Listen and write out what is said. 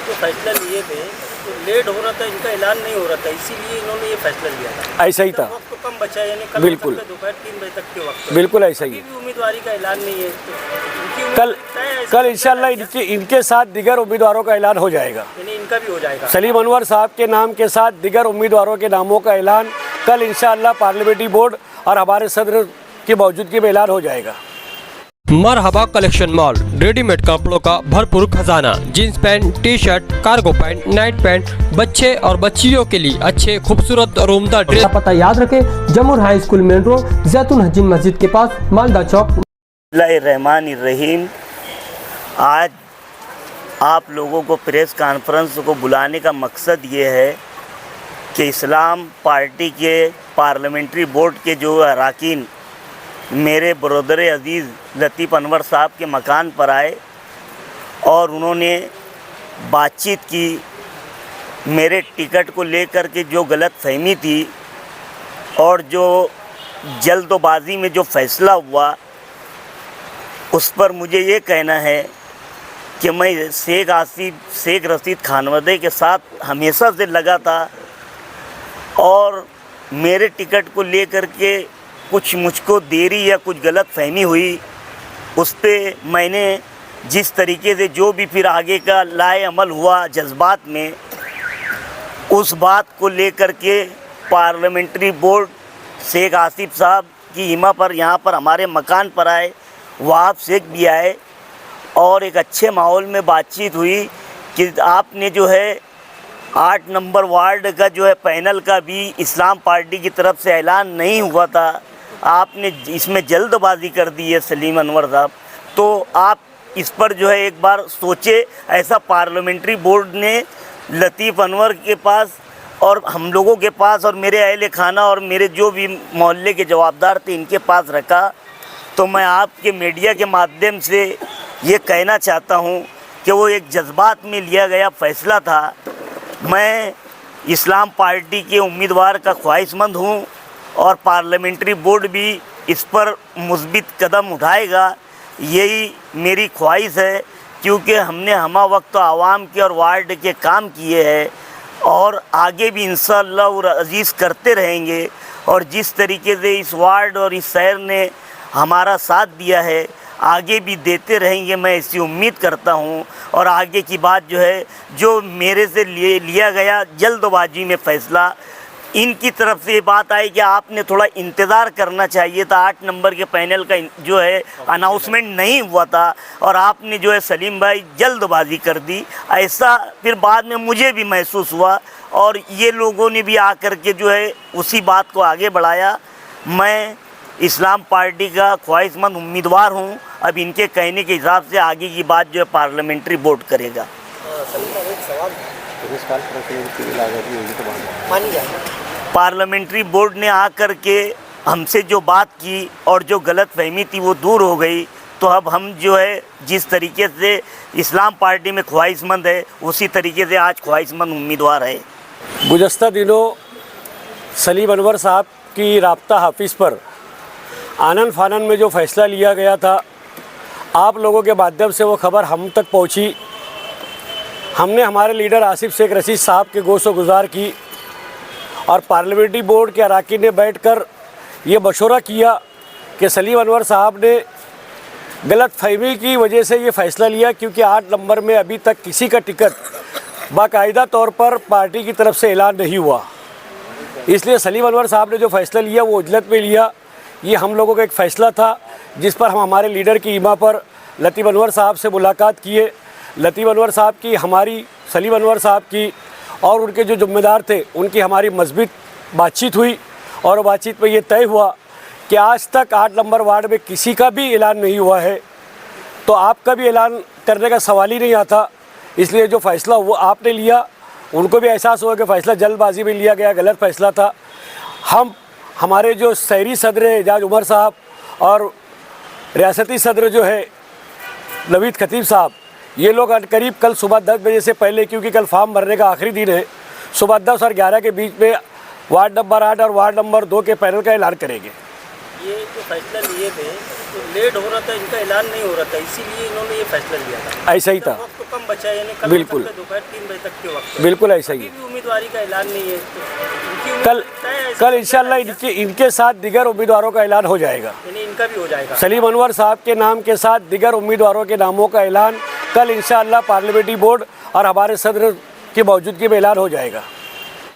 जो फैसला लिए थे तो लेट हो रहा था, इनका ऐलान नहीं हो रहा था, इसीलिए इन्होंने ये फैसला लिया था। ऐसा ही था, वक्त तो कम बचा है, यानी कल बिल्कुल दोपहर 3 बजे तक के वक्त। बिल्कुल ऐसा ही अभी भी उम्मीदवारी का ऐलान नहीं है, तो इनकी कल उम्मीदवार है, कल इंशाल्लाह इनके साथ दिगर उम्मीदवारों का ऐलान हो जाएगा। यानी इनका भी हो जाएगा। सलीम अनवर साहब के नाम के साथ दिगर उम्मीदवारों के नामों का ऐलान कल इंशाल्लाह पार्लियामेंट्री बोर्ड और हमारे सदर की मौजूदगी में ऐलान हो जाएगा। मरहबा कलेक्शन मॉल, रेडीमेड कपड़ों का भरपूर खजाना, jeans pant, T shirt, cargo pant, night pant, बच्चे और बच्चियों के लिए अच्छे खूबसूरत और उम्दा ड्रेस। पता याद रखें, जमुर हाई स्कूल मेन रोड, जैतून हजीन मस्जिद के पास, मालदा चौक। बिस्मिल्लाहिर्रहमानिर्रहीम। आज आप लोगों को प्रेस कॉन्फ्रेंस को बुलाने का मकसद ये है कि इस्लाम पार्टी के पार्लियामेंट्री बोर्ड के जो अरकान मेरे ब्रदर अजीज़ लतीफ़ अनवर साहब के मकान पर आए और उन्होंने बातचीत की। मेरे टिकट को लेकर के जो गलतफहमी थी और जो जल्दबाजी में जो फ़ैसला हुआ, उस पर मुझे ये कहना है कि मैं शेख रशीद खानवदे के साथ हमेशा से लगा था और मेरे टिकट को लेकर के कुछ मुझको देरी या कुछ गलत फहमी हुई, उस पर मैंने जिस तरीके से जो भी फिर आगे का लाए अमल हुआ जज्बात में, उस बात को लेकर के पार्लियामेंट्री बोर्ड शेख आसिफ साहब की हिमा पर यहाँ पर हमारे मकान पर आए, वहाब शेख भी आए और एक अच्छे माहौल में बातचीत हुई कि आपने जो है 8 नंबर वार्ड का जो है पैनल का भी इस्लाम पार्टी की तरफ से ऐलान नहीं हुआ था, आपने इसमें जल्दबाजी कर दी है सलीम अनवर साहब, तो आप इस पर जो है एक बार सोचे। ऐसा पार्लियामेंट्री बोर्ड ने लतीफ़ अनवर के पास और हम लोगों के पास और मेरे अहले खाना और मेरे जो भी मोहल्ले के जवाबदार थे इनके पास रखा। तो मैं आपके मीडिया के माध्यम से ये कहना चाहता हूँ कि वो एक जज्बात में लिया गया फ़ैसला था। मैं इस्लाम पार्टी के उम्मीदवार का ख्वाहिशमंद हूँ और पार्लियामेंट्री बोर्ड भी इस पर मुस्बित कदम उठाएगा, यही मेरी ख्वाहिश है, क्योंकि हमने हमा वक्त आवाम के और वार्ड के काम किए हैं और आगे भी इंशाअल्लाह और अज़ीज़ करते रहेंगे। और जिस तरीके से इस वार्ड और इस शहर ने हमारा साथ दिया है, आगे भी देते रहेंगे, मैं ऐसी उम्मीद करता हूं। और आगे की बात जो है, जो मेरे से लिया गया जल्दबाजी में फ़ैसला, इनकी तरफ से ये बात आई कि आपने थोड़ा इंतज़ार करना चाहिए था, 8 नंबर के पैनल का जो है अनाउंसमेंट नहीं हुआ था और आपने जो है सलीम भाई जल्दबाजी कर दी। ऐसा फिर बाद में मुझे भी महसूस हुआ और ये लोगों ने भी आकर के जो है उसी बात को आगे बढ़ाया। मैं इस्लाम पार्टी का ख्वाहिशमंद उम्मीदवार हूं, अब इनके कहने के हिसाब से आगे की बात जो है पार्लियामेंट्री बोर्ड करेगा। पार्लियामेंट्री बोर्ड ने आकर के हमसे जो बात की और जो गलत फहमी थी वो दूर हो गई, तो अब हम जो है जिस तरीके से इस्लाम पार्टी में ख्वाहिशमंद है, उसी तरीके से आज ख्वाहिशमंद उम्मीदवार है। गुज़श्ता दिनों सलीम अनवर साहब की राब्ता हाफिज़ पर आनन फानन में जो फ़ैसला लिया गया था, आप लोगों के माध्यम से वो खबर हम तक पहुंची। हमने हमारे लीडर आसिफ शेख रशीद साहब के गोशो गुजार की और पार्लियामेंट्री बोर्ड के अरकान ने बैठकर ये मशवरा किया कि सलीम अनवर साहब ने गलत फहमी की वजह से ये फ़ैसला लिया, क्योंकि 8 नंबर में अभी तक किसी का टिकट बाकायदा तौर पर पार्टी की तरफ से ऐलान नहीं हुआ। इसलिए सलीम अनवर साहब ने जो फ़ैसला लिया वो उजलत में लिया। ये हम लोगों का एक फ़ैसला था जिस पर हम हमारे लीडर की हिमा पर लतीफ़ अनवर साहब से मुलाकात किए। लतीफ़ अनवर साहब की, हमारी सलीम अनवर साहब की और उनके जो ज़िम्मेदार थे उनकी हमारी मज़बूत बातचीत हुई और बातचीत में ये तय हुआ कि आज तक 8 नंबर वार्ड में किसी का भी ऐलान नहीं हुआ है, तो आपका भी ऐलान करने का सवाल ही नहीं आता। इसलिए जो फ़ैसला वो आपने लिया, उनको भी एहसास हुआ कि फ़ैसला जल्दबाजी में लिया गया, गलत फ़ैसला था। हमारे जो शहरी सदर एजाज उमर साहब और रियासती सदर जो है नवीद खतीब साहब, ये लोग करीब कल सुबह 10 बजे से पहले, क्योंकि कल फॉर्म भरने का आखिरी दिन है, सुबह 10 और 11 के बीच में वार्ड नंबर 8 और वार्ड नंबर 2 के पैनल का ऐलान करेंगे। ये जो फैसला लिए थे तो लेट हो रहा था, इनका ऐलान नहीं हो रहा था, इसीलिए इन्होंने ये फैसला लिया था। ऐसा ही था, वक्त तो कम बचा है, यानी कल बिल्कुल। हो सकता है दोपहर 3 बजे तक के वक्त। बिल्कुल ऐसा ही अभी है। भी उम्मीदवारी का ऐलान नहीं है, तो इनकी कल उम्मीदवारी तय है, कल इंशाल्लाह इनके साथ दिगर उम्मीदवारों का ऐलान हो जाएगा। यानी इनका भी हो जाएगा। सलीम अनवर साहब के नाम के साथ दिगर उम्मीदवारों के नामों का ऐलान कल इंशाअल्लाह पार्लियामेंट्री बोर्ड और हमारे सदर की मौजूदगी में ऐलान हो जाएगा।